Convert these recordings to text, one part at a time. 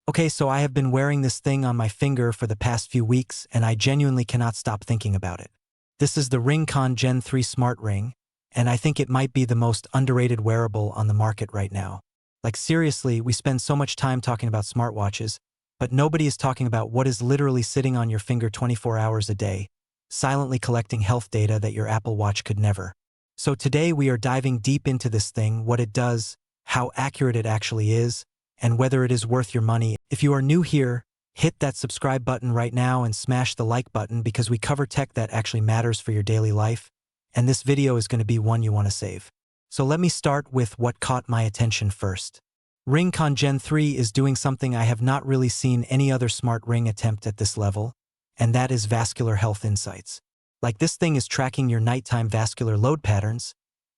Okay, so I have been wearing this thing on my finger for the past few weeks, and I genuinely cannot stop thinking about it. This is the RingConn Gen 3 Smart Ring, and I think it might be the most underrated wearable on the market right now. Like seriously, we spend so much time talking about smartwatches, but nobody is talking about what is literally sitting on your finger 24 hours a day, silently collecting health data that your Apple Watch could never. So today we are diving deep into this thing, what it does, how accurate it actually is, and whether it is worth your money. If you are new here, hit that subscribe button right now and smash the like button because we cover tech that actually matters for your daily life, and this video is going to be one you want to save. So let me start with what caught my attention first. RingConn Gen 3 is doing something I have not really seen any other smart ring attempt at this level, and that is vascular health insights. Like this thing is tracking your nighttime vascular load patterns,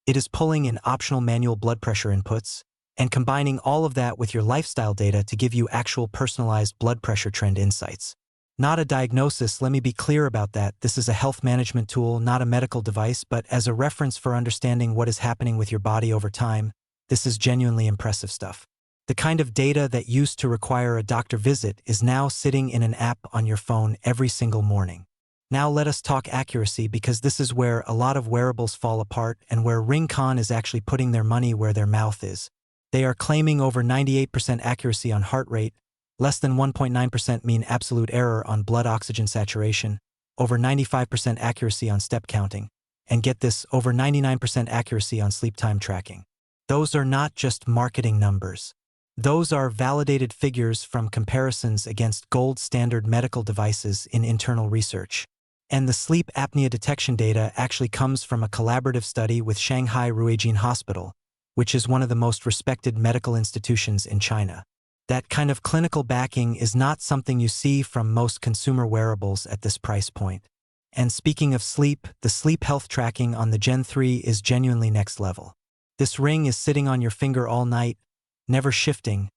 it is pulling in optional manual blood pressure inputs, and combining all of that with your lifestyle data to give you actual personalized blood pressure trend insights. Not a diagnosis, let me be clear about that. This is a health management tool, not a medical device, but as a reference for understanding what is happening with your body over time, this is genuinely impressive stuff. The kind of data that used to require a doctor visit is now sitting in an app on your phone every single morning. Now let us talk accuracy, because this is where a lot of wearables fall apart and where RingConn is actually putting their money where their mouth is. They are claiming over 98% accuracy on heart rate, less than 1.9% mean absolute error on blood oxygen saturation, over 95% accuracy on step counting, and get this, over 99% accuracy on sleep time tracking. Those are not just marketing numbers. Those are validated figures from comparisons against gold standard medical devices in internal research. And the sleep apnea detection data actually comes from a collaborative study with Shanghai Ruijin Hospital, which is one of the most respected medical institutions in China. That kind of clinical backing is not something you see from most consumer wearables at this price point. And speaking of sleep, the sleep health tracking on the Gen 3 is genuinely next level. This ring is sitting on your finger all night, never shifting,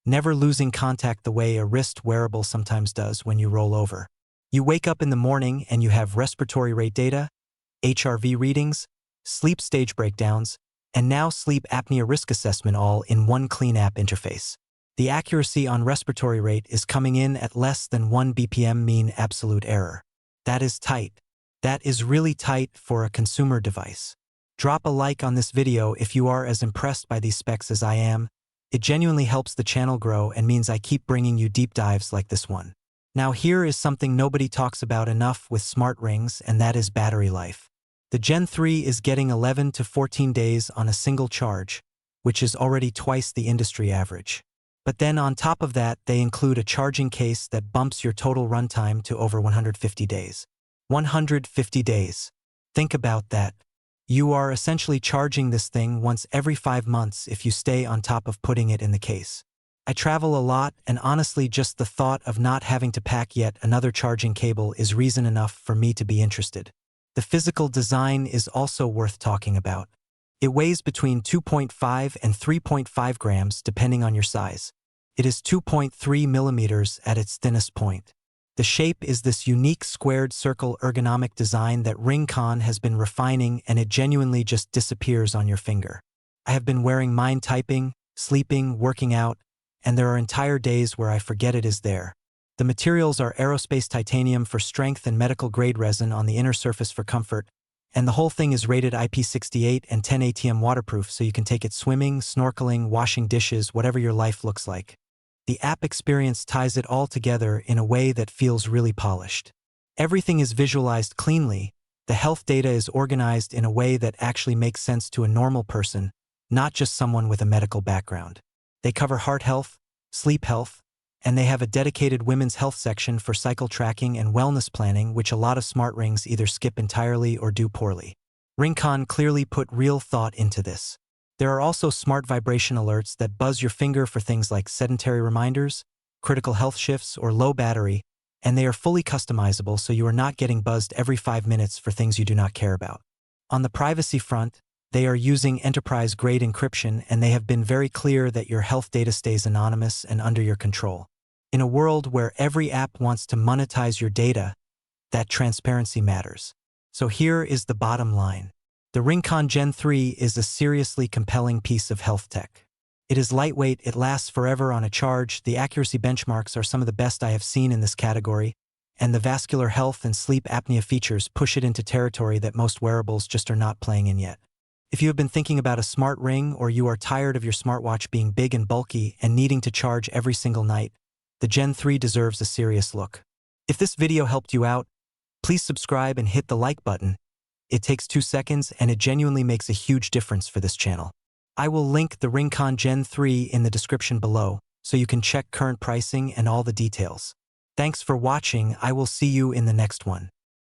never losing contact the way a wrist wearable sometimes does when you roll over. You wake up in the morning and you have respiratory rate data, HRV readings, sleep stage breakdowns, and now sleep apnea risk assessment all in one clean app interface. The accuracy on respiratory rate is coming in at less than 1 BPM mean absolute error. That is tight. That is really tight for a consumer device. Drop a like on this video if you are as impressed by these specs as I am. It genuinely helps the channel grow and means I keep bringing you deep dives like this one. Now here is something nobody talks about enough with smart rings, and that is battery life. The Gen 3 is getting 11 to 14 days on a single charge, which is already twice the industry average. But then on top of that, they include a charging case that bumps your total runtime to over 150 days. 150 days. Think about that. You are essentially charging this thing once every 5 months if you stay on top of putting it in the case. I travel a lot, and honestly just the thought of not having to pack yet another charging cable is reason enough for me to be interested. The physical design is also worth talking about. It weighs between 2.5 and 3.5 grams depending on your size. It is 2.3 millimeters at its thinnest point. The shape is this unique squared circle ergonomic design that RingConn has been refining, and it genuinely just disappears on your finger. I have been wearing mine typing, sleeping, working out, and there are entire days where I forget it is there. The materials are aerospace titanium for strength and medical grade resin on the inner surface for comfort, and the whole thing is rated IP68 and 10 ATM waterproof, so you can take it swimming, snorkeling, washing dishes, whatever your life looks like. The app experience ties it all together in a way that feels really polished. Everything is visualized cleanly, the health data is organized in a way that actually makes sense to a normal person, not just someone with a medical background. They cover heart health, sleep health, and they have a dedicated women's health section for cycle tracking and wellness planning, which a lot of smart rings either skip entirely or do poorly. RingConn clearly put real thought into this. There are also smart vibration alerts that buzz your finger for things like sedentary reminders, critical health shifts, or low battery, and they are fully customizable so you are not getting buzzed every 5 minutes for things you do not care about. On the privacy front, they are using enterprise-grade encryption, and they have been very clear that your health data stays anonymous and under your control. In a world where every app wants to monetize your data, that transparency matters. So here is the bottom line. The RingConn Gen 3 is a seriously compelling piece of health tech. It is lightweight, it lasts forever on a charge, the accuracy benchmarks are some of the best I have seen in this category, and the vascular health and sleep apnea features push it into territory that most wearables just are not playing in yet. If you have been thinking about a smart ring or you are tired of your smartwatch being big and bulky and needing to charge every single night, the Gen 3 deserves a serious look. If this video helped you out, please subscribe and hit the like button. It takes 2 seconds and it genuinely makes a huge difference for this channel. I will link the RingConn Gen 3 in the description below, so you can check current pricing and all the details. Thanks for watching, I will see you in the next one.